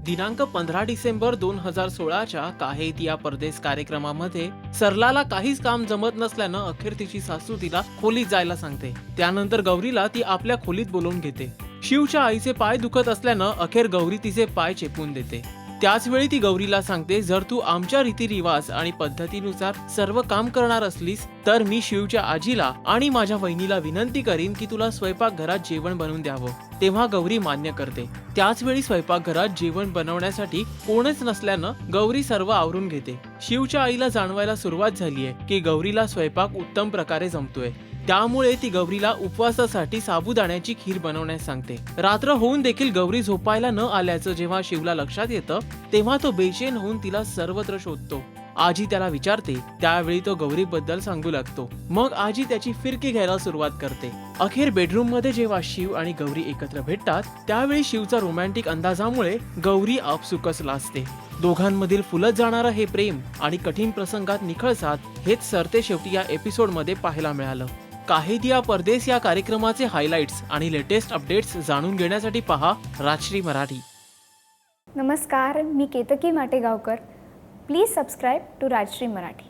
दिनांक 15 डिसेंबर 2016च्या काहे दिया परदेस कार्यक्रमामध्ये सरलाला काहीच काम जमत नसल्यानं अखेर तिची सासू तिला खोलीत जायला सांगते। त्यानंतर गौरीला ती आपल्या खोलीत बोलावून घेते। शिवच्या आईचे पाय दुखत असल्यानं अखेर गौरी तिचे पाय चेपून देते। त्याच वेळी ती गौरीला सांगते, जर तू आमच्या रीतिरिवाज आणि पद्धतीनुसार सर्व काम करणार असलीस तर मी शिवच्या आजीला आणि माझ्या वहिनीला विनंती करीन की तुला स्वयंपाकघरात जेवण बनवून द्यावं। तेव्हा गौरी मान्य करते। त्याच वेळी स्वयंपाकघरात जेवण बनवण्यासाठी कोणीच नसल्यानं गौरी सर्व आवरून घेते। शिवच्या आईला जाणवायला सुरुवात झालीये की गौरीला स्वयंपाक उत्तम प्रकारे जमतोय। त्यामुळे ती गौरीला उपवासासाठी साबुदाण्याची खीर बनवण्यास सांगते। रात्र होऊन देखील गौरी झोपायला न आल्याचं जेव्हा शिवला लक्षात येतं तेव्हा तो बेचैन होऊन तिला सर्वत्र शोधतो। आजी त्याला विचारते, त्यावेळी तो गौरीबद्दल सांगू लागतो। मग आजी त्याची फिरकी घ्यायला सुरुवात करते। अखेर बेडरूम मध्ये जेव्हा शिव आणि गौरी एकत्र भेटतात त्यावेळी शिवचा रोमॅन्टिक अंदाजामुळे गौरी आपसुकच लाजते। दोघांमधील फुलत जाणारं हे प्रेम आणि कठीण प्रसंगात निखळ साथ हेच सरते शेवटी या एपिसोड मध्ये पाहायला मिळालं। काहे दिया परदेस या कार्यक्रमाचे हायलाइट्स आणि लेटेस्ट अपडेट्स जाणून घेण्यासाठी पहा राजश्री मराठी। नमस्कार, मी Ketaki Mategaonkar. Please subscribe to Rajshri Marathi.